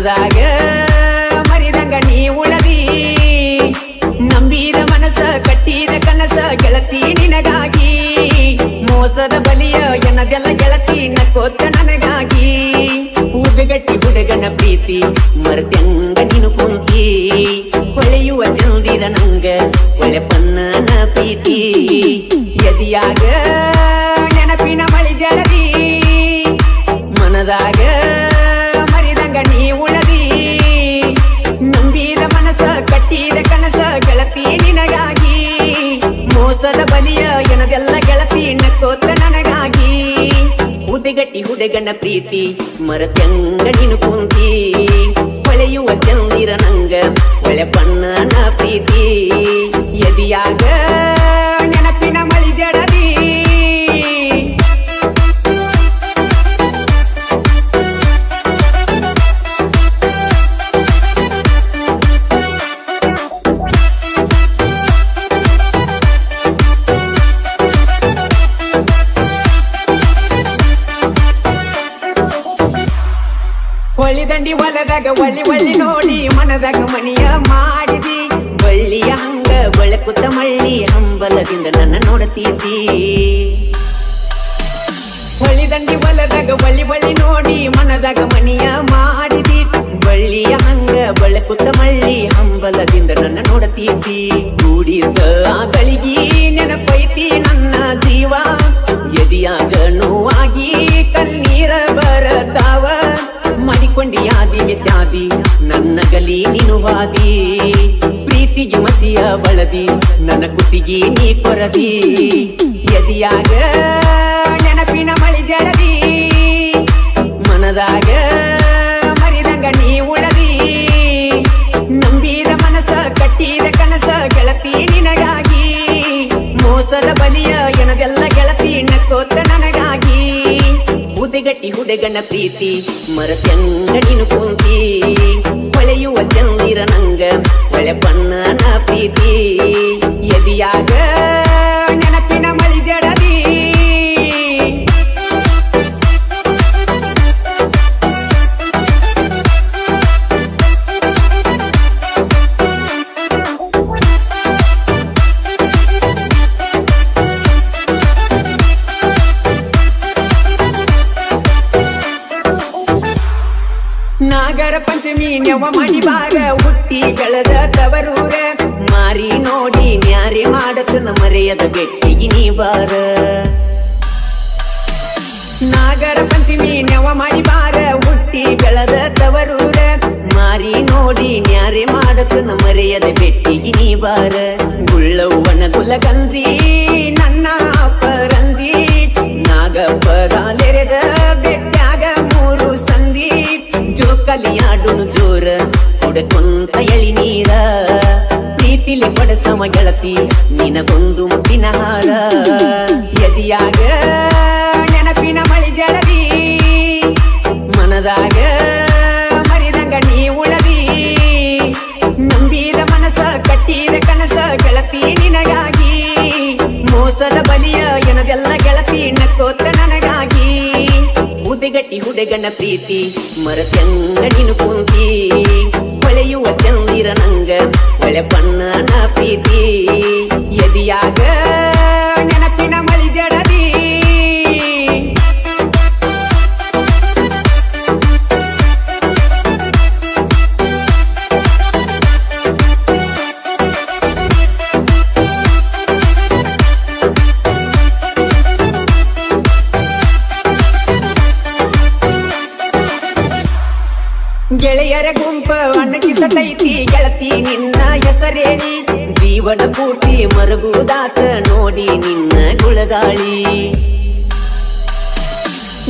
ಮನದಾಗ ಮರಿದಂಗ ನೀ ಉಳದಿ ನಂಬಿದ ಮನಸ ಕಟ್ಟಿದ ಕನಸ ಗೆಳತಿ ನಿನಗಾಗಿ ಮೋಸದ ಬಲಿಯ ಎನ್ನದೆಲ್ಲ ಗೆಳತಿ ನಕ್ಕೋತ ನನಗಾಗಿ ಊದಗಟ್ಟಿ ಹುಡುಗನ ಪ್ರೀತಿ ಮರತ್ಯಂಗ ನೀನು ಕುಂತಿ ಹೊಳೆಯುವ ಚಂದಿರ ನಂಗ ಒಳೆಪನ್ನನ ಪ್ರೀತಿ ಎದಿಯಾಗ ನೆನಪಿನ ಮಳಿ ಜಡದಿ ಮನದಾಗ ಮರಿದಂಗ ನೀ ಉಳದಿ ನಂಬಿದ ಮನಸ ಕಟ್ಟಿದ ಕನಸ ಗೆಳತಿ ನಿನಗಾಗಿ ಮೋಸದ ಬಲಿಯ ಎನ್ನದೆಲ್ಲ ಗೆಳತಿ ನಕ್ಕೋತ ನನಗಾಗಿ ಉದಗಟ್ಟಿ ಹುಡುಗನ ಪ್ರೀತಿ ಮರತ್ಯಂಗ ನೀನು ಕುಂತಿ ಹೊಳೆಯುವ ಚಂದಿರ ನಂಗ ಒಳೆಪನ್ನನ ಪ್ರೀತಿ ಎದಿಯಾಗ ನೆನಪಿನ ಮಳಿ ಜಡದಿ ಹೊಳಿದಂಡಿ ಹೊಲದಾಗ ಒಳ್ಳಿ ನೋಡಿ ಮನದಾಗ ಮಣಿಯ ಮಾಡಿದಿ ಬಳ್ಳಿಯ ಹಂಗ ಬೆಳಕುತ್ತ ಮಳ್ಳಿ ಹಂಬಲದಿಂದ ನನ್ನ ನೋಡತೀತಿ ಹೊಳಿದಂಡಿ ಹೊಲದಾಗ ಒಳ್ಳಿ ನೋಡಿ ಮನದಾಗ ಮಣಿಯ ಮಾಡಿದಿ ಬಳ್ಳಿಯ ಹಂಗ ಬೆಳಕುತ್ತ ಮಳ್ಳಿ ಹಂಬಲದಿಂದ ನನ್ನ ನೋಡತೀತಿ ಕೂಡಿದ ಗಳಿಗೆ ನೆನಪೈತಿ ನನ್ನ ಜೀವ ಎದಿಯಾಗ ನೋವಾಗಿ ಕಣ್ಣೀರ ಬರತಾವ ಮಾಡಿಕೊಂಡಿ ಯಾದಿ ಮೆಸ್ಯಾದಿ ನನ್ನ ಗಲಿ ನೀನು ವಾದಿ ಪ್ರೀತಿಗೆ ಮಸಿಯ ಬಳದಿ ನನ್ನ ಕುತ್ತಿಗೆ ನೀ ಕೊರದಿ ಎದಿಯಾಗ ನೆನಪಿನ ಮಳಿ ಜಡದಿ ಮನದಾಗ ಮರಿದಂಗ ನೀ ಉಳದಿ ನಂಬಿದ ಮನಸ ಕಟ್ಟಿದ ಕನಸ ಗೆಳತಿ ನಿನಗಾಗಿ ಮೋಸದ ಬಲಿಯ ಎನದೆಲ್ಲ ಗೆಳತಿ ನಕ್ಕೋತ ನನಗಾಗಿ ಉದಗಟ್ಟಿ ಹುಡುಗನ ಪ್ರೀತಿ ಮರತ್ಯಂಗ ನೀನು ಕುಂತಿ ಹೊಳೆಯುವ ಚಂದಿರ ನಂಗ ಒಳೆಪನ್ನನ ಪ್ರೀತಿ ಎದಿಯಾಗ ನೆನಪಿನ ಮಳಿ ಜಡದಿ ನಾಗರ ಪಂಚಮಿ ನೆವ ಮಾಡಿ ಬಾರ ಹುಟ್ಟಿ ಬೆಳೆದ ತವರೂರ ಮಾರಿ ನೋಡಿ ನ್ಯಾರಿ ಮಾಡತನ ಮರೆಯದ ಬೆಟ್ಟಿಗೆ ನೀ ಬಾರ ನಾಗರ ಪಂಚಮಿ ನೆವ ಮಾಡಿ ಬಾರ ಹುಟ್ಟಿ ಬೆಳೆದ ತವರೂರ ಮಾರಿ ನೋಡಿ ನ್ಯಾರಿ ಮಾಡತನ ಮರೆಯದ ಬೆಟ್ಟಿಗೆ ನೀ ಬಾರ ಗುಳ್ಳವ್ವನ ಗುಲಗಂಜಿ ನನ್ನ ಅಪರಂಜಿ ನಾಗಪ್ಪಗಾಲೆರೆದ ಬೆಟ್ಟಾಗ ಮೂರು ಸಂಧಿ ಜೋಕಲಿಯಾಡುನು ಜೋರ ಕೊಡಕೊಂತ ಎಳಿ ನೀರ ಪ್ರೀತಿಲಿ ಪಡಸಮ ಗೆಳತಿ ನಿನಗೊಂದು ಮುತ್ತಿನ ಹಾರ ಎದಿಯಾಗ ನೆನಪಿನ ಮಳಿ ಜಡದಿ ಮನದಾಗ ಮರಿದಂಗ ನೀ ಉಳದಿ ನಂಬಿದ ಮನಸ ಕಟ್ಟಿದ ಕನಸ ಗೆಳತಿ ನಿನಗಾಗಿ ಮೋಸದ ಬಲಿಯ ಎನದೆಲ್ಲ ಗೆಳತಿ ನಕ್ಕೋತ ನನಗಾಗಿ ಉದಗಟ್ಟಿ ಹುಡುಗನ ಪ್ರೀತಿ ಮರತ್ಯಂಗ ನೀನು ಕುಂತಿ ಹೊಳೆಯುವ ಚಂದಿರ ನಂಗ ಒಳೆಪನ್ನನ ಪ್ರೀತಿ ಎದಿಯಾಗ ನೆನಪಿನ ಮಳಿ ಜಡದಿ ಗೆಳೆಯರ ಗುಂಪ ಅನ್ನಕಿಸತೈತಿ ಗೆಳತಿ ನಿನ್ನ ಹೆಸರೇಳಿ ಜೀವನ ಪೂರ್ತಿ ಮರಗುದಾತ ನೋಡಿ ನಿನ್ನ ಗುಳಗಾಳಿ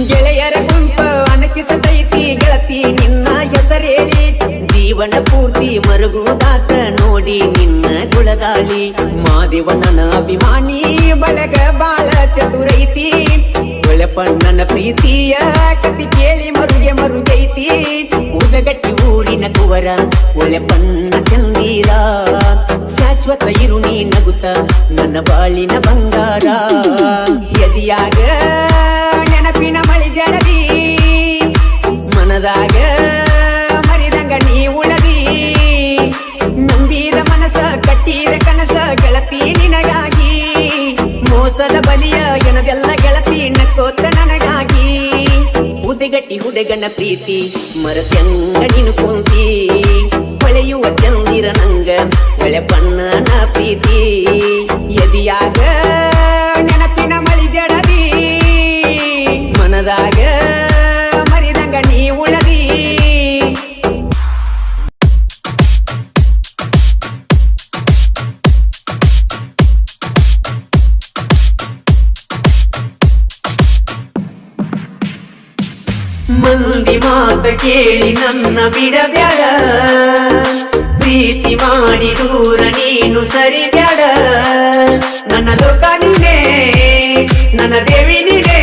ಗೆಳೆಯರ ಗುಂಪ ಅನ್ನಕಿಸತೈತಿ ಗೆಳತಿ ನಿನ್ನ ಹೆಸರೇಳಿ ಜೀವನ ಪೂರ್ತಿ ಮರಗುದಾತ ನೋಡಿ ನಿನ್ನ ಗುಳಗಾಳಿ ಮಾದೇವನ ಅಭಿಮಾನಿ ಬಳಗ ಬಾಳ ಚತುರೈತಿ ಒಳೆಪಣ್ಣನ ಪ್ರೀತಿಯ ಕತಿ ಕೇಳಿ ಮರುಗೈತಿ ಉದಗಟ್ಟಿ ಊರಿನ ಕುವರ ಒಳೆಪಣ್ಣ ಚಂದೀರ ಶಾಶ್ವತ ಇರು ನೀ ನಗುತ್ತ ನನ್ನ ಬಾಳಿನ ಬಂಗಾರ ಎದಿಯಾಗ ನೆನಪಿನ ಮಳಿ ಜಡದಿ ಮನದಾಗ ಮರಿ ಹುಲಿಗಟ್ಟಿ ಹುಡುಗನ ಪ್ರೀತಿ ಮರತ್ಯಂಗ ನೀನು ಕುಂತಿ ಹೊಳೆಯುವ ಚಂದಿರ ನಂಗ ಹೊಳೆ ಬಣ್ಣನ ಪ್ರೀತಿ ಎದಿಯಾಗ ನೆನಪಿನ ಮಳಿ ಜಡದಿ ಮನದಾಗ ಮರಿದಂಗ ನೀ ಉಳದಿ ಮಂದಿ ಮಾತ ಕೇಳಿ ನನ್ನ ಬಿಡಬ್ಯಾಡ ಪ್ರೀತಿ ಮಾಡಿ ದೂರ ನೀನು ಸರಿ ಬ್ಯಾಡ ನನ್ನ ಲೋಕ ನೀನೇ ನನ್ನ ದೇವಿ ನೀನೇ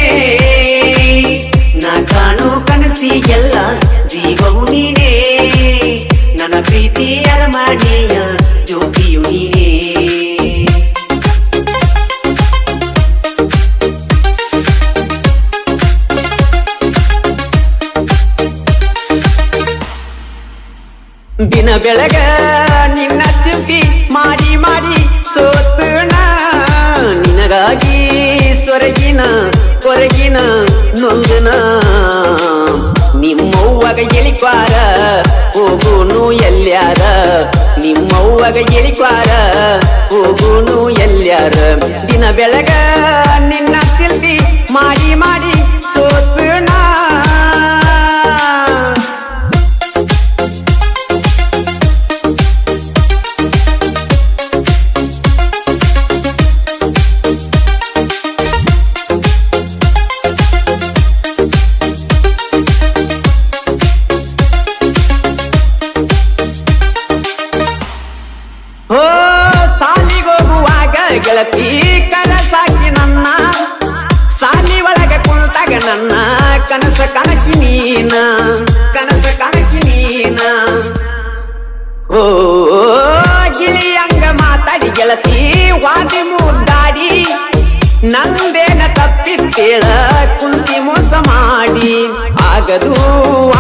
ನಾ ಕಾಣೋ ಕನಸಿ ಎಲ್ಲ ಜೀವವು ನೀನೇ ನನ್ನ ಪ್ರೀತಿ ಅರಮನೆಯ ಜ್ಯೋತಿಯು ನೀನೇ ದಿನ ಬೆಳಗ ನಿನ್ನ ಚಿಂತಿ ಮಾಡಿ ಮಾಡಿ ಸೋತುಣ ನಿನಗಾಗಿ ಸೊರಗಿನ ಹೊರಗಿನ ನೊಂದನ ನಿಮ್ಮವ್ವಗ ಎಳಿಕ್ವಾರ ಹೋಗುನು ಎಲ್ಯಾರ ನಿಮ್ಮವ್ವಗ ಎಳಿಕ್ವಾರ ಹೋಗುನು ಎಲ್ಯಾರ ದಿನ ಬೆಳಗ ನಿನ್ನ ಚಿಂತಿ ಮಾಡಿ ಮಾಡಿ ಸೋತುಣ ಗೆಳತಿ ಕನಸಾಕಿ ನನ್ನ ಸಾಲಿ ಒಳಗ ಕುಳಿತಾಗ ನನ್ನ ಕನಸ ಕನಕಿ ನೀನ ಕನಸ ಕನಕಿ ನೀನ ಓ ಗಿಳಿಯಂಗ ಮಾತಾಡಿ ಗೆಳತಿ ವಾದಿ ಮುದ್ದಾಡಿ ನಂದೇನ ತಪ್ಪಿತ್ತೇಳ ಕುಂತಿ ಮೋಸ ಮಾಡಿ ಆಗದು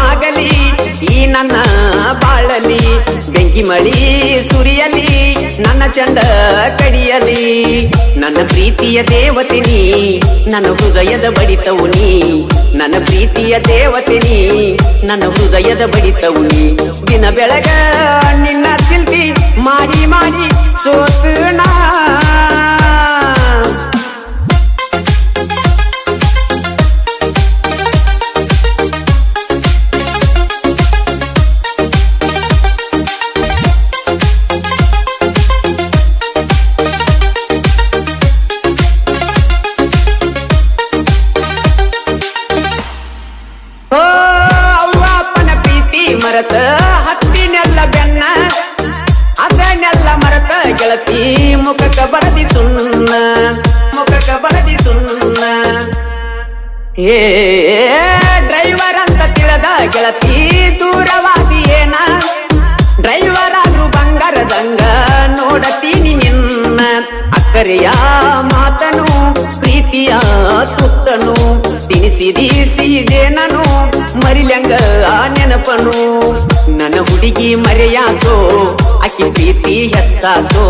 ಆಗಲಿ ಈ ನನ್ನ ಬಾಳಲಿ ಬೆಂಕಿ ಮಳಿ ಸುರಿಯಲಿ ನನ್ನ ಚಂಡ ಕಡಿಯಲಿ ನನ್ನ ಪ್ರೀತಿಯ ದೇವತೆ ನೀ ನನ್ನ ಹೃದಯದ ಬಡಿತವು ನೀ ನನ್ನ ಪ್ರೀತಿಯ ದೇವತೆ ನೀ ನನ್ನ ಹೃದಯದ ಬಡಿತವು ನೀ ದಿನ ಬೆಳಗ ನಿನ್ನ ಚಿಂತಿ ಮಾಡಿ ಮಾಡಿ ಸೋತು ನಾ ಮರತ ಹತ್ತಿನೆಲ್ಲ ಬೆನ್ನ ಅದನ್ನೆಲ್ಲ ಮರತ ಗೆಳತಿ ಮುಖಕ ಬರದಿ ಸುಣ್ಣ ಮುಖಕ ಬರದಿ ಸುಣ್ಣ ಏ ಡ್ರೈವರ್ ಅಂತ ತಿಳಿದ ಗೆಳತಿ ದೂರವಾದಿ ಏನ ಡ್ರೈವರ್ ಆದ್ರೂ ಬಂಗಾರದಂಗ ನೋಡತೀನಿ ನಿನ್ನ ಅಕ್ಕರೆಯ ಮಾತನು ಪ್ರೀತಿಯ ತುತ್ತನು ತಿನಿಸಿದೆ ನಾನು ಮರಿಲ್ಯಂಗ ಆ ನೆನಪನು ನನ್ನ ಹುಡುಗಿ ಮರೆಯಾತೋ ಆಕಿ ಪ್ರೀತಿ ಹೆತ್ತಾತೋ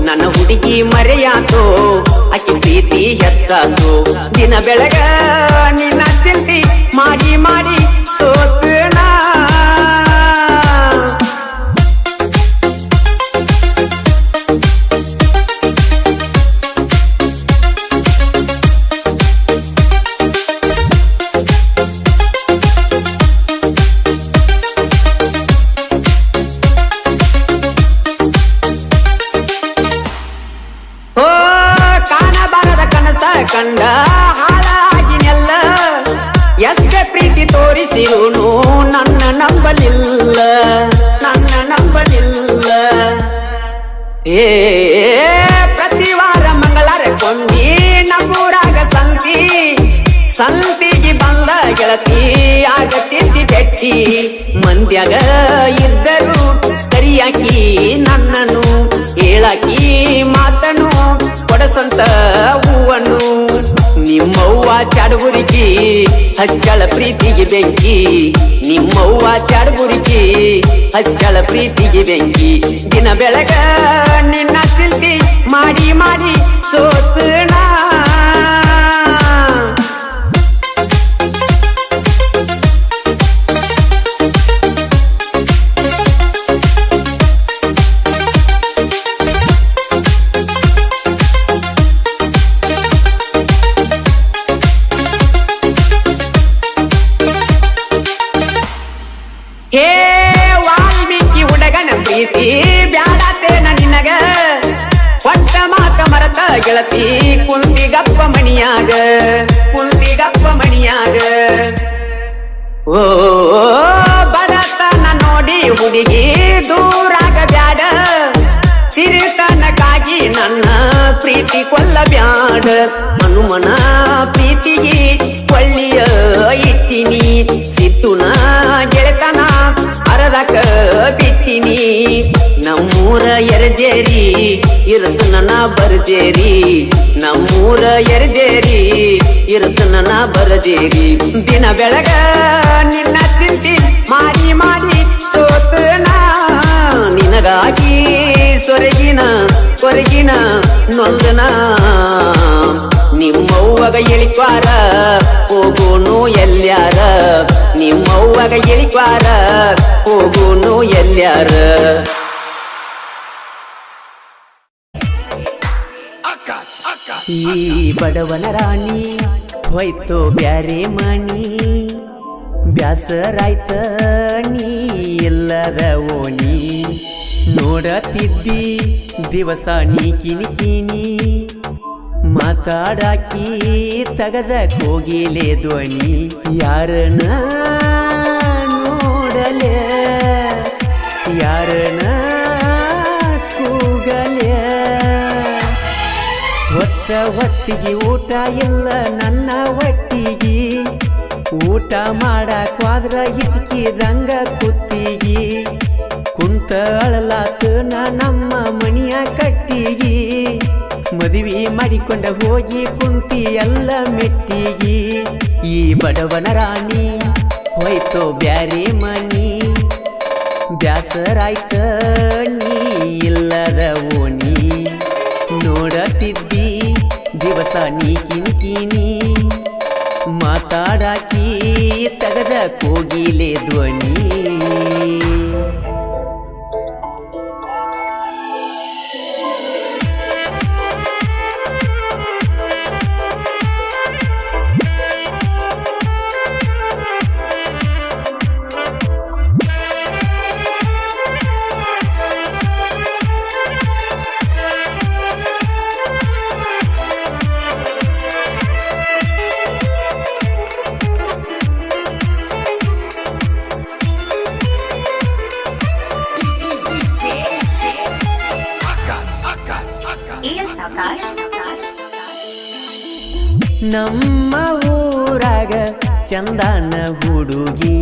ನನ್ನ ಹುಡುಗಿ ಮರೆಯಾತೋ ಆಕಿ ಪ್ರೀತಿ ಹೆತ್ತಾತೋ ದಿನ ಬೆಳಗ ನಿನ್ನ ಚಿಂತಿ ಮಾಡಿ ಮಾಡಿ ಸೋತು ನಾ ಕಂಡ ಹಾಳಾಗಿನೆಲ್ಲ ಎಷ್ಟೇ ಪ್ರೀತಿ ತೋರಿಸಿರುನು ನನ್ನ ನಂಬಲಿಲ್ಲ ನನ್ನ ನಂಬಲಿಲ್ಲ ಏ ಪ್ರತಿ ವಾರ ಮಂಗಳಾರ ಕೊಂಡಿ ನಮ್ಮೂರಾಗ ಸಂತಿಗೆ ಬಂದ ಗೆಳತಿ ಆಗತ್ತಿದ್ದಿ ಬೆಟ್ಟಿ ಮಂದ್ಯಾಗ ಇದ್ದರು ಕರಿಯಾಕಿ ನನ್ನನು ಹೇಳಾಕಿ ಮಾತನು ಕೊಡಸಂತ ಹೂವನ್ನು ನಿಮ್ಮವ್ವ ಚಾಡುಗುರಿಕಿ ಹಚ್ಚಳ ಪ್ರೀತಿಗೆ ಬೆಂಕಿ ನಿಮ್ಮವ್ವ ಚಾಡುಗುರಿಕಿ ಹಚ್ಚಳ ಪ್ರೀತಿಗೆ ಬೆಂಕಿ ದಿನ ಬೆಳಗ ನಿನ್ನ ಚಿಂತಿ ಮಾಡಿ ಮಾಡಿ ಸೋತು ನಾ ಗೆಳತಿ ಕುಂತಿಗಪ್ಪ ಮಣಿಯಾಗ ಕುಂತಿಗಪ್ಪ ಮಣಿಯಾಗ ಓ ಬಡತನ ನೋಡಿ ಹುಡುಗಿ ದೂರಾಗ ಬ್ಯಾಡ ಸಿರಿತನಕ್ಕಾಗಿ ನನ್ನ ಪ್ರೀತಿ ಕೊಲ್ಲಬ್ಯಾಡ ಹನುಮನ ಪ್ರೀತಿಗೆ ಕೊಳ್ಳಿಯ ಇಟ್ಟಿನಿ ಸಿಟ್ಟುನ ಗೆಳೆತನ ಅರದಕ ಬಿಟ್ಟಿನಿ ನಮ್ಮೂರ ಎರಜೇರಿ ಇರತು ನನ್ನ ಬರ್ಜೇರಿ ನಮ್ಮೂರ ಎರಜೇರಿ ಇರತು ನನ್ನ ಬರ್ಜೇರಿ ದಿನ ಬೆಳಗ ನಿನ್ನ ಚಿಂತಿ ಮಾಡಿ ಮಾಡಿ ಸೋತನ ನಿನಗಾಗಿ ಸೊರಗಿನ ಕೊರಗಿನ ನೊಂದನ ನಿಮ್ಮವ್ವಗ ಇಳಿಕ್ವಾರ ಹೋಗೋನು ಎಲ್ಯಾರ ನಿಮ್ಮವ್ವಗ ಇಳಿಕ್ವಾರ ಹೋಗೋನು ಎಲ್ಯಾರ ಈ ಬಡವನ ರಾಣಿ ಹೋಯ್ತು ಬ್ಯಾರೆ ಮಣಿ ಬ್ಯಾಸರಾಯ್ತ ನೀ ಇಲ್ಲದ ಓಣಿ ನೋಡತಿದ್ದಿ ದಿವಸ ನೀ ಕಿನಿ ಮಾತಾಡಾಕಿ ತಗದ ಕೋಗಿಲೆ ಧ್ವನಿ ಯಾರನ ನೋಡಲೆ ಯಾರನ ಕೂಗಲೆ ಹೊತ್ತಿಗೆ ಊಟ ಇಲ್ಲ ನನ್ನ ಹೊಟ್ಟಿಗೆ ಊಟ ಮಾಡಕ್ವಾದ್ರ ಹಿಚ್ಕಿದಂಗ ಕುತ್ತಿಗೆ ಕುಂತ ಅಳಲಾತ ನಮ್ಮ ಮನಿಯ ಕಟ್ಟಿಗೆ ಮದುವೆ ಮಾಡಿಕೊಂಡ ಹೋಗಿ ಕುಂತಿ ಎಲ್ಲ ಮೆಟ್ಟಿಗೆ ಈ ಬಡವನ ರಾಣಿ ಹೋಯ್ತು ಬ್ಯಾರೆ ಮನಿ ಬ್ಯಾಸರಾಯ್ತ ನೀ ಇಲ್ಲದ ಓಣಿ ನೋಡತಿದ್ದಿ ದಿವಸ ನೀ ಕಿನಿ ಮಾತಾಡಾಕಿ ತಗದ ಕೋಗಿಲೆ ಧ್ವನಿ ನಮ್ಮ ಊರಾಗ ಚಂದನ ಹುಡುಗಿ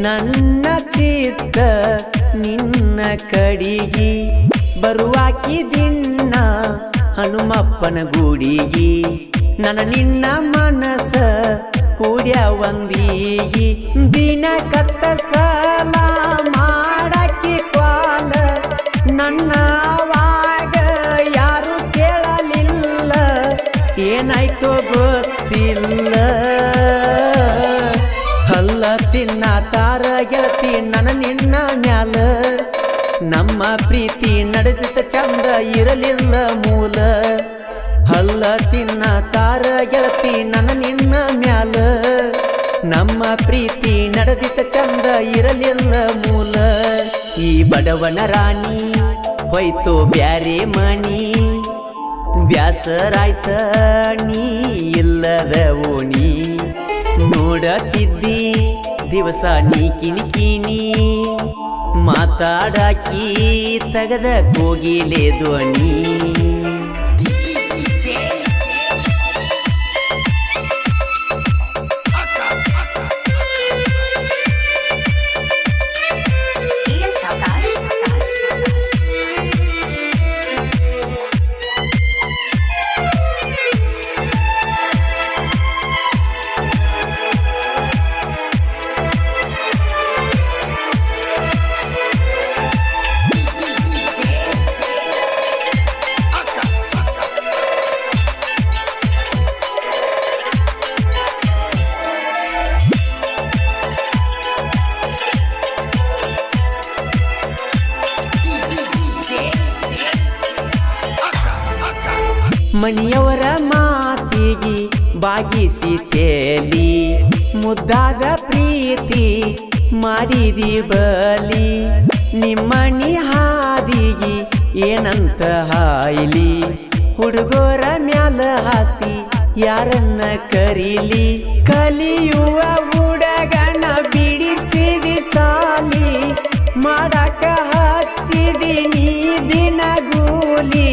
ನನ್ನ ಚಿತ್ತ ನಿನ್ನ ಕಡಿಗಿ ಬರುವಾಕಿ ದಿನ ಹನುಮಪ್ಪನ ಗುಡಿಗಿ ನನ್ನ ನಿನ್ನ ಮನಸ ಕೂಡ್ಯ ಒಂದೀಗಿ ದಿನ ಕತ್ತ ಸಲ ಮಾಡಾಕಿ ಕ್ವಾಲ ನನ್ನ ಯಾರು ಕೇಳಲಿಲ್ಲ ಏನಾಯ್ತೋ ಗೊತ್ತಿಲ್ಲ ಹಲ್ಲ ತಿನ್ನ ತಾರ ಗೆಳತಿ ನನ್ನ ನಿನ್ನ ಮ್ಯಾಲ ನಮ್ಮ ಪ್ರೀತಿ ನಡೆದಿದ್ದ ಚಂದ ಇರಲಿಲ್ಲ ಮೂಲ ಹಲ್ಲ ತಿನ್ನ ತಾರ ಗೆಳತಿ ನನ್ನ ನಿನ್ನ ಮ್ಯಾಲ ನಮ್ಮ ಪ್ರೀತಿ ನಡೆದಿದ್ದ ಚಂದ ಇರಲಿಲ್ಲ ಮೂಲ ಈ ಬಡವನ ರಾಣಿ ಹೋಯ್ತು ಬ್ಯಾರೆ ಮಣಿ ಬ್ಯಾಸರಾಯ್ತ ನೀ ಇಲ್ಲದ ಓಣಿ ನೋಡತಿದ್ದಿ ದಿವಸ ನೀ ಕಿನಿ ಮಾತಾಡಾಕಿ ತಗದ ಕೋಗಿಲೆ ಧ್ವನಿ ಮನಿಯವರ ಮಾತಿಗೆ ಬಾಗಿಸಿತೇಲಿ ಮುದ್ದಾದ ಪ್ರೀತಿ ಮಾಡಿದಿ ಬಲಿ ನಿಮ್ಮನಿ ಹಾದಿಗೆ ಏನಂತ ಹಾಯ್ಲಿ ಹುಡುಗೋರ ಮ್ಯಾಲ ಹಾಸಿ ಯಾರನ್ನ ಕರೀಲಿ ಕಲಿಯುವ ಹುಡುಗನ ಬಿಡಿಸಿದಿ ಸಾಲಿ ಮಾಡಾಕ ಹಚ್ಚಿದಿನಿ ದಿನಗೂಲಿ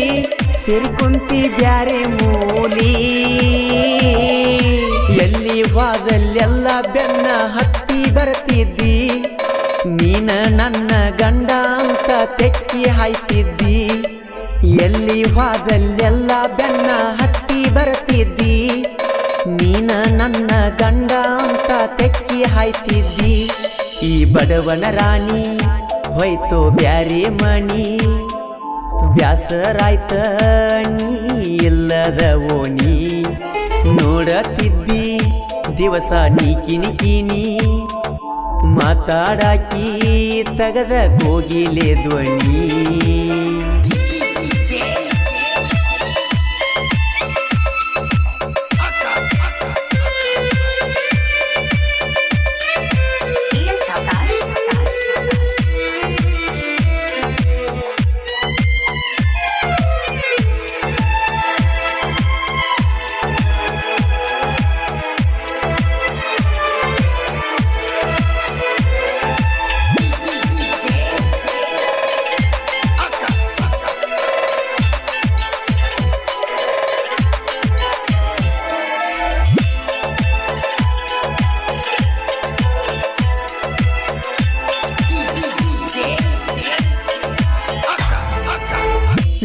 ಸೇರ್ಕೊಂತಿ ಬ್ಯಾರೆ ಮೂಲಿ ಎಲ್ಲಿ ವಾದಲ್ಲೆಲ್ಲ ಬೆನ್ನ ಹತ್ತಿ ಬರ್ತಿದ್ದಿ ನೀನ ನನ್ನ ಗಂಡ ಅಂತ ತೆಕ್ಕಿ ಹಾಯ್ತಿದ್ದಿ ಎಲ್ಲಿ ವಾದಲ್ಲೆಲ್ಲ ಬೆನ್ನ ಹತ್ತಿ ಬರ್ತಿದ್ದಿ ನೀನ ನನ್ನ ಗಂಡ ಅಂತ ತೆಕ್ಕಿ ಹಾಯ್ತಿದ್ದಿ ಈ ಬಡವನ ರಾಣಿ ಹೋಯ್ತು ಬ್ಯಾರೆ ಮಣಿ ಬ್ಯಾಸರಾಯ್ತ ನೀ ಇಲ್ಲದ ಓಣಿ ನೋಡತಿದ್ದಿ ದಿವಸ ನೀ ಕಿಣಿಕಿನಿ ಮಾತಾಡಾಕಿ ತಗದ ಕೋಗಿಲೆ ಧ್ವನಿ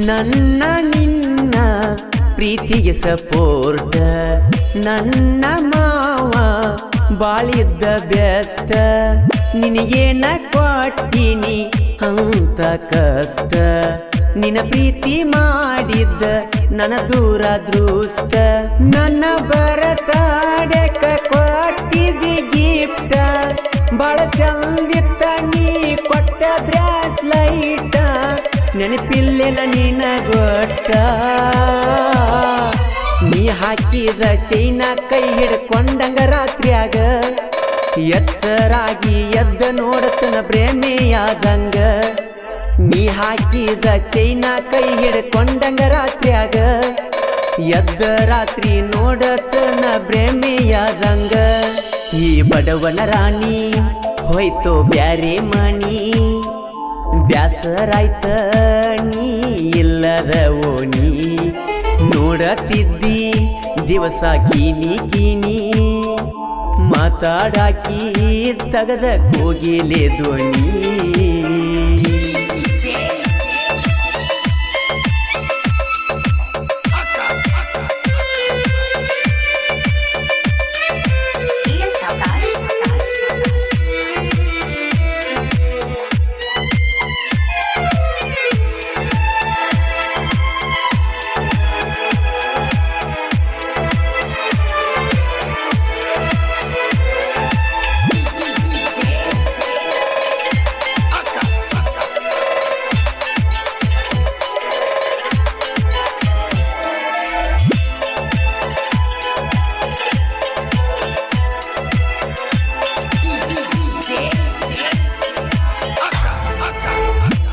ನನ್ನ ನಿನ್ನ ಪ್ರೀತಿಗೆ ಸಪೋರ್ಟ ನನ್ನ ಮಾವ ಬಾಳಿದ್ದ ಬೆಸ್ಟ್ ನಿನಗೇನ ಕೊಟ್ಟಿನಿ ಅಂತ ಕಷ್ಟ ನಿನ್ನ ಪ್ರೀತಿ ಮಾಡಿದ್ದ ನನ್ನ ದೂರ ದೃಷ್ಟ ನನ್ನ ಬರತಾಡಕ ಕೊಟ್ಟಿದ್ದಿ ಗಿಫ್ಟ ಬಾಳ ಚಂದಿತ್ತ ನೀ ಕೊಟ್ಟ ಬ್ರಾಸ್ಲೈಟ ನೆನಪಿಲ್ಲೆನ ನಿನ ಗೊಟ್ಟ ನೀ ಹಾಕಿದ ಚೈನ ಕೈ ಹಿಡ್ಕೊಂಡಂಗ ರಾತ್ರಿಯಾಗ ಎಚ್ಚರಾಗಿ ಎದ್ದ ನೋಡತನ ಪ್ರೇಮೆಯಾದಂಗ ನೀ ಹಾಕಿದ ಚೈನ ಕೈ ಹಿಡ್ಕೊಂಡಂಗ ರಾತ್ರಿಯಾಗ ಎದ್ದ ರಾತ್ರಿ ನೋಡತನ ಪ್ರೇಮೆಯಾದಂಗ ಈ ಬಡವನ ರಾಣಿ ಹೋಯ್ತು ಬ್ಯಾರೆ ಮಣಿ ಬ್ಯಾಸರಾಯ್ತ ನೀ ಇಲ್ಲದ ಓಣಿ ನೋಡತಿದ್ದಿ ದಿವಸ ಕಿನಿ ಕಿನಿ ಮಾತಾಡಾಕಿ ತಗದ ಕೋಗಿಲೆ ಧ್ವನಿ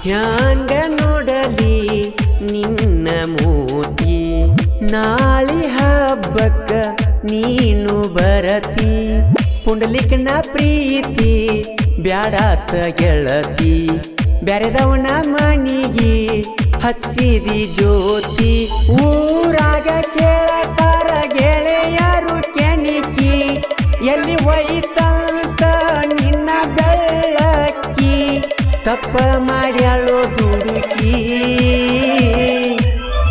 ಹ್ಯಾಂಗ ನೋಡಲಿ ನಿನ್ನ ಮೂತಿ ನಾಳಿ ಹಬ್ಬಕ್ಕ ನೀನು ಬರತಿ ಪುಂಡಲಿಕನ ಪ್ರೀತಿ ಬ್ಯಾಡಾತ ಗೆಳತಿ ಬ್ಯಾರೆದವನ ಮನಿಗಿ ಹಚ್ಚಿದಿ ಜ್ಯೋತಿ ಊರಾಗ ಕೇಳತಾರ ಗೆಳೆಯರು ಕೆಣಿಕಿ ಎಲ್ಲಿ ಒಯ್ತಂತ ನಿನ್ನ ಬೆಳ್ಳಕ್ಕಿ ತಪ್ಪ ಮಾಡ್ಯಾಳೋ ದುಡುಕಿ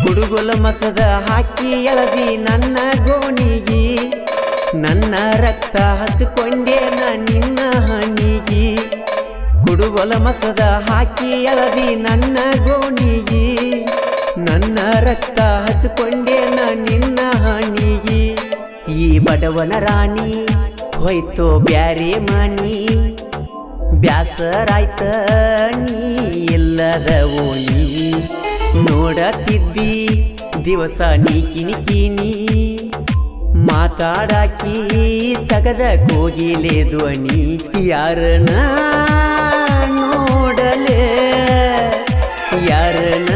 ಗುಡುಗೊಲ ಮಸದ ಹಾಕಿ ಎಳದಿ ನನ್ನ ಗೋಣಿಗಿ ನನ್ನ ರಕ್ತ ಹಚ್ಚಿಕೊಂಡೇನ ನಿನ್ನ ಹಣಿಗಿ ಗುಡುಗೊಲ ಮಸದ ಹಾಕಿ ಎಳದಿ ನನ್ನ ಗೋಣಿಗಿ ನನ್ನ ರಕ್ತ ಹಚ್ಚಿಕೊಂಡೇನ ನಿನ್ನ ಹಣಿಗಿ ಈ ಬಡವನ ರಾಣಿ ಹೋಯ್ತು ಬ್ಯಾರೆ ಮಣಿ ಬ್ಯಾಸರಾಯ್ತ ನೀ ಇಲ್ಲದ ಓಣಿ ನೋಡತಿದ್ದಿ ದಿವಸ ನೀ ಕಿನಿ ಕಿನಿ ಮಾತಾಡಾಕಿ ತಗದ ಕೋಗಿಲೆ ಧ್ವನಿ ಯಾರನ ನೋಡಲೆ ಯಾರನ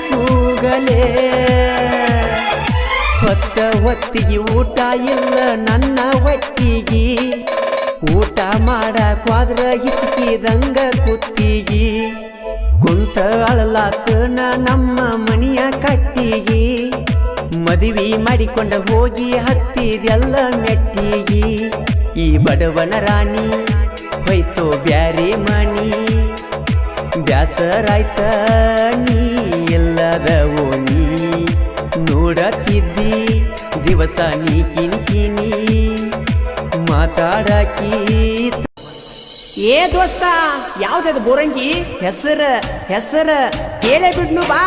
ಕೂಗಲೆ ಹೊತ್ತಿಗೆ ಊಟ ಇಲ್ಲ ನನ್ನ ಹೊಟ್ಟಿಗೆ ಊಟ ಮಾಡಕ್ ಹೋದ್ರ ಹಿಚ್ಕಿದಂಗ ಕುತ್ತಿಗೆ ಕುಂತ ಅಳಲಾತನ ನಮ್ಮ ಮನೆಯ ಕಟ್ಟಿಗೆ ಮದುವೆ ಮಾಡಿಕೊಂಡ ಹೋಗಿ ಹತ್ತಿದೆಲ್ಲ ಮೆಟ್ಟಿಗೆ ಈ ಬಡವನ ರಾಣಿ ಹೋಯ್ತು ಬ್ಯಾರೆ ಮನಿ ಬ್ಯಾಸರಾಯ್ತ ನೀ ಎಲ್ಲದ ಓಣಿ ನೋಡತ್ತಿದ್ದಿ ದಿವಸ ನೀ ಕಿಣಿಕಿನಿ ಮಾತಾಡಕಿ ಏ ದೋಸ್ತ ಯಾವ್ದದು ಬೋರಂಗಿ ಹೆಸರ ಕೇಳೇ ಬಿಡ್ನು ಬಾ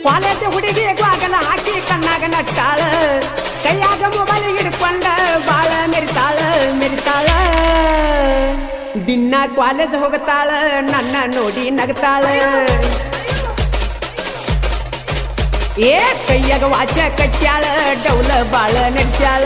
ಕಾಲೇಜ್ ಹುಡುಗಿ ಬಾಗಲ ಹಾಕಿ ಕಣ್ಣಾಗ ನಟ್ಟಾಳ ಕೈಯಾಗ ಮೊಬೈಲ್ ಹಿಡ್ಕೊಂಡ ಬಾಳ ಮೆರಿತಾಳ ದಿನ ಕಾಲೇಜ್ ಹೋಗತಾಳ ನನ್ನ ನೋಡಿ ನಗತಾಳ ಏ ಕೈಯಾಗ ವಾಚ ಕಟ್ಟ್ಯಾಳ ಡೌಲ ಬಾಳ ನಡೆಸ್ಯಾಳ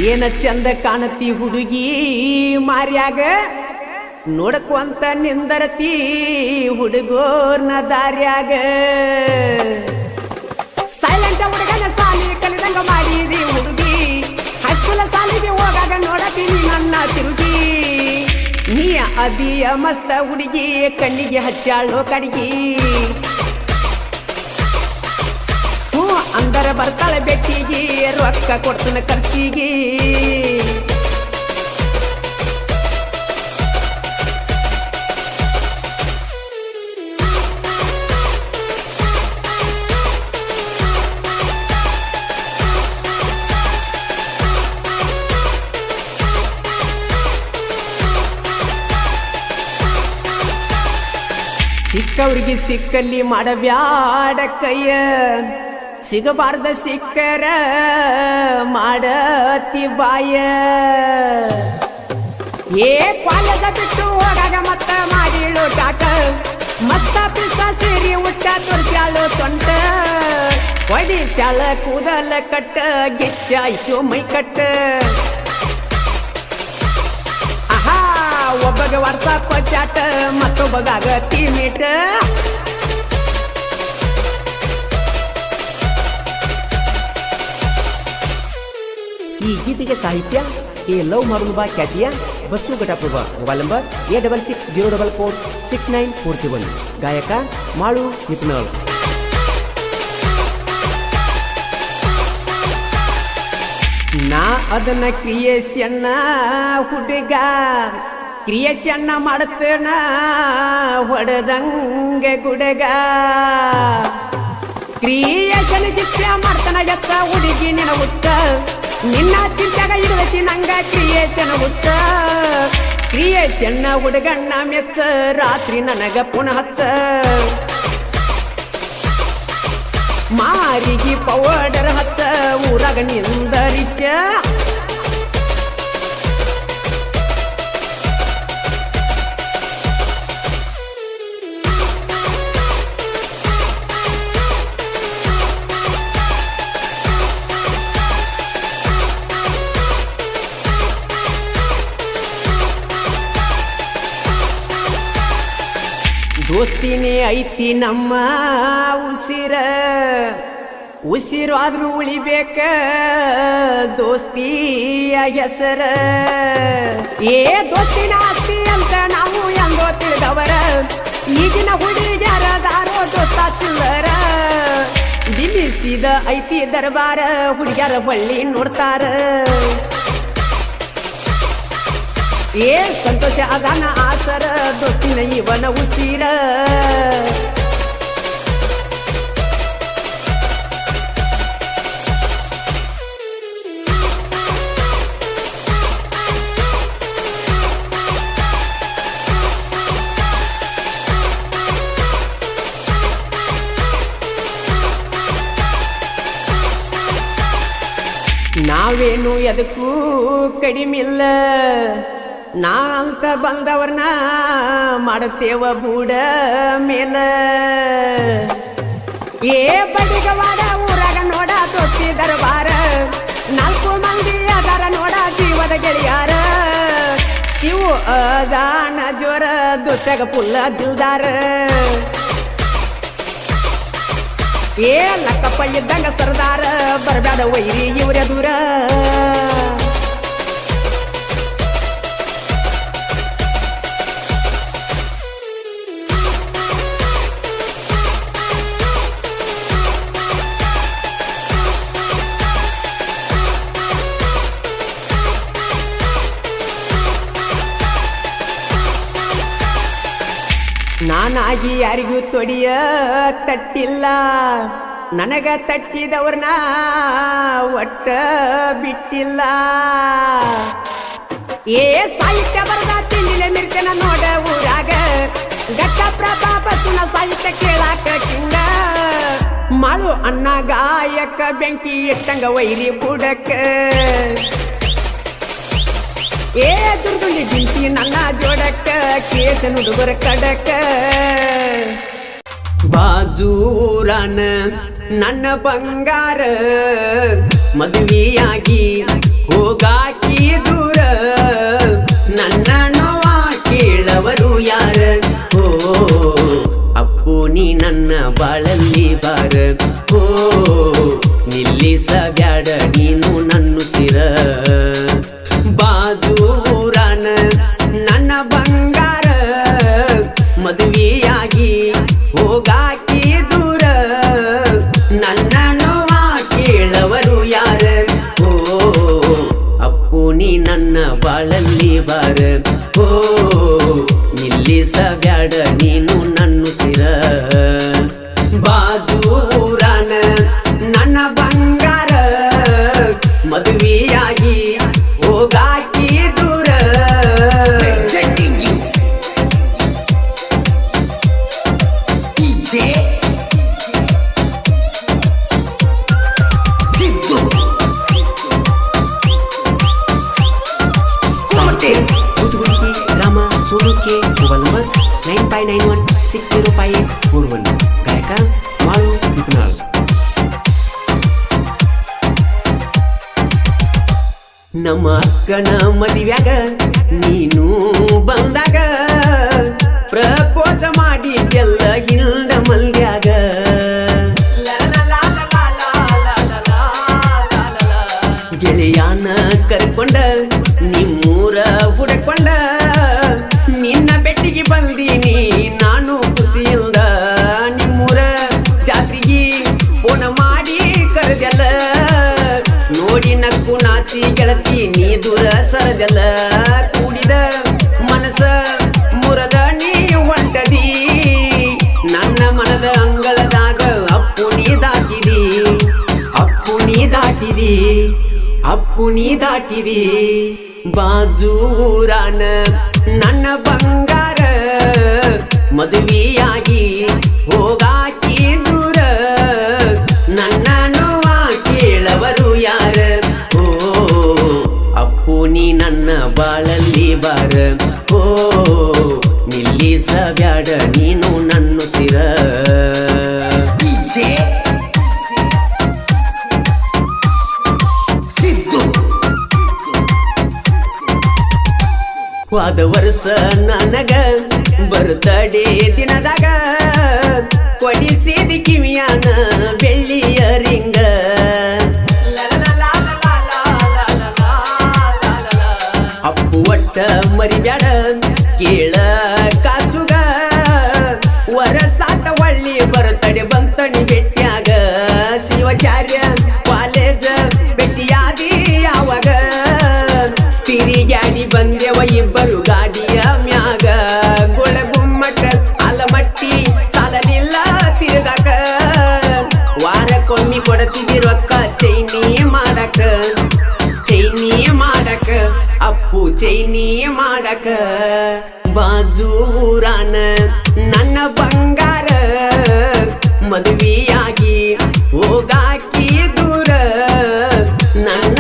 ಏನ ಚಂದ ಕಾಣತಿ ಹುಡುಗಿ ಮಾರ್ಯಾಗ ನೋಡಕ್ವಂತ ನಿಂದರತಿ ಹುಡುಗೋರ್ನ ದಾರ್ಯಾಗ ಸೈಲೆಂಟ್ ಹುಡುಗನ ಸಾಲಿ ಕಲಿದಂಗ ಮಾಡಿದಿ ಹುಡುಗಿ ಹೈಸ್ಕೂಲ ಸಾಲಿಗೆ ಹೋಗಾಗ ನೋಡತೀನಿ ನನ್ನ ತಿರುಗಿ ನೀ ಅದಿಯ ಮಸ್ತ ಹುಡುಗಿ ಕಣ್ಣಿಗೆ ಹಚ್ಚಾಳೋ ಕಡಿಗಿ ಅಂದರ ಬರ್ತಾಳೆ ಬೆಟ್ಟಿಗೆ ರೊಕ್ಕ ಕೊಡ್ತಾನ ಖರ್ಚಿಗೆ ಸಿಕ್ಕವ್ರಿಗೆ ಸಿಕ್ಕಲ್ಲಿ ಮಾಡಬ್ಯಾಡ ಕೈಯ ಸಿಗಬಾರ್ದ ಸಿಕ್ಕರ ಮಾಡತಿ ಬಾಯ ಏ ಕಾಲೇಜ ಬಿಟ್ಟು ಹೋಗಾಗ ಮತ್ತ ಮಾಡಿಳು ಟಾಟ ಮಸ್ತ ಪಿಸ ಸೇರಿ ಉಟ್ಟ ತೋರ್ಸ್ಯಾಳು ಸೊಂಟ ಒಡಿಸ್ಯಾಳ ಕೂದಲ ಕಟ್ಟ ಗಿಚ್ಚಾಯ್ತು ಮೈ ಕಟ್ಟ ಆಹಾ ಒಬ್ಬಗ ವಾಟ್ಸಾಪ್ ಚಾಟ ಮತ್ತೊಬ್ಬಗಾಗತಿ ಮೀಟ ಈ ಗೀತೆಗೆ ಸಾಹಿತ್ಯ ಎ ಲವ್ ಮಾರುಲ್ ಬಾ ಖ್ಯಾತಿಯ ಬಸ್ಸು ಘಟಪ್ರಭ ಮೊಬೈಲ್ ನಂಬರ್ 8660446941 ಗಾಯಕ ಮಾಳು ನಿಪ್ನಾಳ್ ನಾ ಅದನ್ನ ಕ್ರಿಯೇಷನ್ನ ಹುಡುಗ ಕ್ರಿಯೇಷನ್ನ ಮಾಡುತ್ತೇನ ಹೊಡೆದಂಗ ಗುಡಗ ಕ್ರಿಯೇಷನ್ ಗಿಚ್ಚ ಮಾಡ್ತಾನ ಎತ್ತ ಹುಡುಗಿ ನಿನ ಹುಟ್ಟ ನಿನ್ನ ಚಿಂತೆಗ ಇಡಬೇಕು ನಂಗ ಕ್ರಿಯೇಷನ್ ಹುಟ್ಟ ಕ್ರಿಯೇಷನ್ನ ಹುಡುಗಣ್ಣ ಮೆಚ್ಚ ರಾತ್ರಿ ನನಗ ಪುನಃ ಹಚ್ಚ ಮಾರಿಗೆ ಪೌಡರ್ ಹಚ್ಚ ಊರಾಗ ನಿಂದರಿಚ ದೋಸ್ತಿನೇ ಐತಿ ನಮ್ಮ ಉಸಿರ ಉಸಿರಾದ್ರೂ ಉಳಿಬೇಕ ದೋಸ್ತಿಯ ಹೆಸರ ಏ ದೋಸ್ತಿನ ಆಸ್ತಿ ಅಂತ ನಾವು ಹೆಂಗೋ ತಿಳಿದವರ ಈಗಿನ ಹುಡುಗ್ಯಾರದಾರೋ ದೋಸ್ತ ಚಿಲ್ಲರ ಬಿಲಿಸಿದ ಐತಿ ದರ್ಬಾರ ಹುಡುಗ್ಯಾರ ಬಳ್ಳಿ ನೋಡ್ತಾರ ಏ ಸಂತೋಷ ಅದಾನ ಆಸರ ದೋಸ್ತಿನ ಇವನ ಉಸಿರ ನಾವೇನು ಎದಕ್ಕೂ ಕಡಿಮಿಲ್ಲ, ನಾ ಅಂತ ಬಂದವ್ರನ್ನ ಮಾಡುತ್ತೇವ ಬೂಡ ಮೇಲ. ಏ ಬಡಿಗವಾಡ ಊರಾಗ ನೋಡ ದೊಡ್ಡಿ ದರ್ಬಾರ, 4 ಮಂದಿ ಅದರ ನೋಡ ಜೀವದ ಗೆಳೆಯಾರ. ಶಿವ ಅದಾನ ಜೋರ ದುಷ್ಟಗ ಪುಲ್ಲ ದಿಲ್ದಾರ. ಏ ಲಕ್ಕಪ್ಪ ಇದ್ದಂಗ ಸರ್ದಾರ, ಬರಬ್ಯಾಡ ವೈರಿ ಇವ್ರ ದೂರ. ನಾನಾಗಿ ಯಾರಿಗೂ ತೊಡಿಯ ತಟ್ಟಿಲ್ಲ, ನನಗ ತಟ್ಟಿದವ್ರನ್ನ ಒಟ್ಟ ಬಿಟ್ಟಿಲ್ಲ. ಏ ಸಾಹಿತ್ಯ ಬರದ ತಿಂಡಿಲೆ ಮಿರ್ಕನ ನೋಡ ಊರಾಗ, ಗಟ್ಟ ಪ್ರತಾಪ ಸುನ ಸಾಹಿತ್ಯ ಕೇಳಾಕ ಕಿಂಗ. ಮಾಳು ಅನ್ನ ಗಾಯಕ ಬೆಂಕಿ ಇಟ್ಟಂಗ ವೈರಿ ಬುಡಕ. ಏ ದುರ್ದುಂಡಿ ಬಿಂಸಿ ನನ್ನ ಜೋಡಕ್ಕ, ಕೇಸನ ಹುಡುಗರ ಕಡಕ. ಬಾಜೂರನ ನನ್ನ ಬಂಗಾರ, ಮದುವೆಯಾಗಿ ಹೋಗಾಕಿ ದೂರ. ನನ್ನ ನೋವ ಕೇಳವರು ಯಾರ? ಓ ಅಪ್ಪು ನೀ ನನ್ನ ಬಾಳಲ್ಲಿ ಬಾರ. ಓ ನಿಲ್ಲಿಸಬ್ಯಾಡ ನೀನು ನನ್ನುಸಿರ. ಬಾಜೂರನ ನನ್ನ ಬಂಗಾರ, ಮದುವೆಯಾಗಿ ಹೋಗಾಕಿ ದೂರ. ನನ್ನ ನೋವ ಕೇಳವರು ಯಾರ? ಓ ಅಪ್ಪು ನೀ ನನ್ನ ಬಾಳಲ್ಲಿ ಬಾರ. ಓ ನಿಲ್ಲಿಸಬ್ಯಾಡ ನೀನು ನನ್ನುಸಿರ. ಬಾಜೂರನ ನನ್ನ ಬಂಗಾರ, ಮದುವೆಯಾಗಿ ಹೋಗಾಕಿ ದೂರ. ಗ್ರಾಮ ಸೋಲುಕೆ, ಮೊಬೈಲ್ ನಂಬರ್ 9591605841. ಗಾಯಕ ಮಾಳು ಬಿಪ್ನಾಳ್. ನಮ್ಮ ಅಕ್ಕನ ಮದುವ್ಯಾಗ ನೀನು ಬಂದಾಗ, ಪ್ರಪೋಸ ಮಾಡಿದ್ದೆಲ್ಲ ಹಿಂಡ ಮಲ್ಯಾಗ. ಗೆಳೆಯಾನ ಕರ್ಕೊಂಡ ನಿಮ್ಮೂರ ಹುಡಕೊಂಡ, ನಿನ್ನ ಬೆಟ್ಟಿಗೆ ಬಂದೀನಿ ನಾನು ಖುಷಿಯಿಂದ. ನಿಮ್ಮೂರ ಜಾತ್ರೆಗೆ ಫೋನ ಮಾಡಿ ಕರೆದೆಲ್ಲ, ನೋಡಿ ನಕ್ಕು ನಾಚಿ ಗೆಳತಿ ನೀ ದೂರ ಸರದೆಲ್ಲ. ಕೂಡಿದ ಮನಸ ಮುರದ ನೀ ಹೊಂಟದಿ, ನನ್ನ ಮನದ ಅಂಗಳದಾಗ ಅಪ್ಪು ನೀ ದಾಟಿದಿ. ಅಪ್ಪು ನೀ ದಾಟಿದಿ, ಅಪ್ಪು ನೀ ದಾಟಿದಿ. ಬಾಜೂರನ ನನ್ನ ಬಂಗಾರ, ಮದುವೆಯಾಗಿ ಹೋಗಾಕಿ ದೂರ. ನನ್ನ ನೋವ ಕೇಳವರು ಯಾರ? ಓ ಅಪ್ಪು ನೀ ನನ್ನ ಬಾಳಲ್ಲಿ ಬಾರ. ಓ ನಿಲ್ಲಿಸಬ್ಯಾಡ ನೀನು ನನ್ನುಸಿರ. ಹೋದ ವರ್ಷ ನನಗ ಬರ್ತಡೇ ದಿನದಾಗ ಕೊಡಿಸಿದ ಕಿವಿಯಾನ ಬೆಳ್ಳಿಯ ರಿಂಗ. ಅಪ್ಪು ಒಟ್ಟ ಮರಿಬ್ಯಾಡ ಕೇಳ ಕಾಸುಗ, ವರಸಾತ ಒಳ್ಳಿ ಬರ್ತಡೆ ಬಂತಣಿ ಬೆಟ್ಟ್ಯಾಗ. ಶಿವಾಚಾರ್ಯ ಕಾಲೇಜ ಬೆಟ್ಟಿಯಾದಿ ಯಾವಾಗ, ತಿರಿಗ್ಯಾಡಿ ಬಂದೆವ ಇಬ್ಬರು ಗಾಡಿಯ ಮ್ಯಾಗ. ಗೊಳಗುಮ್ಮಟ ಆಲಮಟ್ಟಿ ಸಾಲಲಿಲ್ಲ ತಿರುಗಾಕ, ವಾರಕ್ಕೊಮ್ಮಿ ಕೊಡತಿದಿ ರೊಕ್ಕ ಚೈನಿ ಮಾಡಕ. ಚೈನಿ ಮಾಡಕ ಅಪ್ಪು ಚೈನಿ ಮಾಡಕ. ಬಾಜೂರನ ನನ್ನ ಬಂಗಾರ, ಮದುವೆಯಾಗಿ ಹೋಗಾಕಿ ದೂರ. ನನ್ನ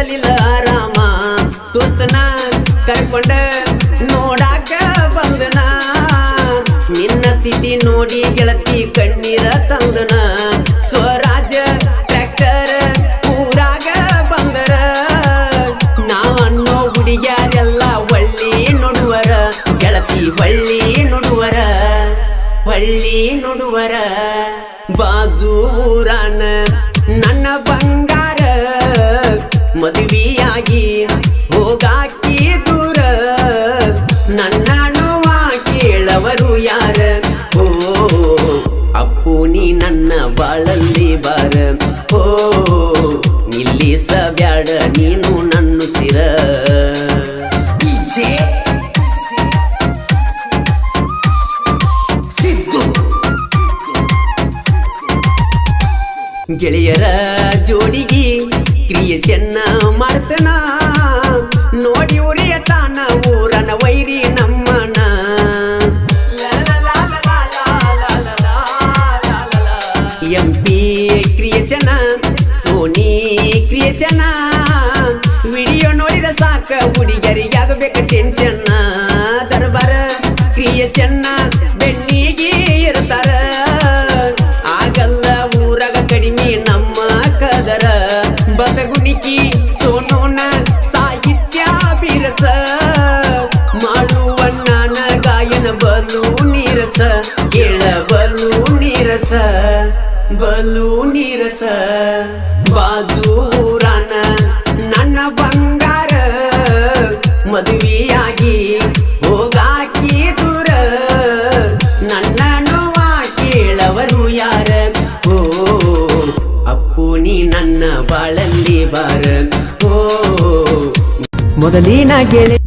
ಇರಲಿಲ್ಲ ಆರಾಮ ದೋಸ್ತನ ಕರ್ಕೊಂಡ ನೋಡಾಕ ಬಂದನ ನಿನ್ನ ಸ್ಥಿತಿ ನೋಡಿ ಗೆಳತಿ ಕಣ್ಣೀರ ತಂದನ ಸ್ವರಾಜ ಟ್ರ್ಯಾಕ್ಟರ್ ಊರಾಗ ಬಂದರ ನಾವನ್ನೋ ಹುಡುಗ್ಯಾರೆಲ್ಲ ಒಳ್ಳಿ ನೋಡುವರ ಗೆಳತಿ ಹೊಳ್ಳಿ ನೋಡುವರ ಬಾಜು ಊರಾನ ನನ್ನ ಬಂಗಾರ ಮದುವೆಯಾಗಿ ಹೋಗಾಕಿ ದೂರ ನನ್ನ ನೋವ ಕೇಳವರು ಯಾರ ಓ ಅಪ್ಪು ನೀ ನನ್ನ ಬಾಳಲ್ಲಿ ಬಾರ ಓ ನಿಲ್ಲಿಸ ಬ್ಯಾಡ ನೀನು ನನ್ನ ಸಿರ ಗೆಳೆಯರ ಜೋಡಿಗಿ ಕ್ರಿಯೆಯನ್ನ ಮಾಡ್ತನ ನೋಡಿ ಉರಿಯ ತಾನ ಊರನ ವೈರಿ ನಮ್ಮನ MP creation Soni creation video ನೋಡಿದ ಸಾಕ ಹುಡುಗರಿಗಾಗಬೇಕ ಟೆನ್ಷನ್ ದರ್ಬಾರ ಕ್ರಿಯೇಷನ್ ಬೆನ್ನಿಗೆ ಇರ್ತಾರ ಆಗಲ್ಲ ಊರಾಗ ಕಡಿಮೆ ನಮ್ಮ ಕದರ ಬತಗುಣಿಕಿ ಸೋನೋನ ಸಾಹಿತ್ಯ ಬಿರಸ ಮಾಡುವ ನಾನ ಗಾಯನ ಬಲು ನೀರಸ ಕೇಳ ಬಲು ನೀರಸ ಬಾಜು ಊರಾನ ನನ್ನ ಬಂಗಾರ ಮದುವೆಯಾಗಿ ಹೋಗಾಕಿ ದೂರ ನನ್ನ ನೋವ ಕೇಳವರು ಯಾರ ಓ ಅಪ್ಪು ನೀ ನನ್ನ ಬಾಳಲ್ಲಿ ಬಾರ ಓ ಮೊದಲಿನ ಗೆಳೆ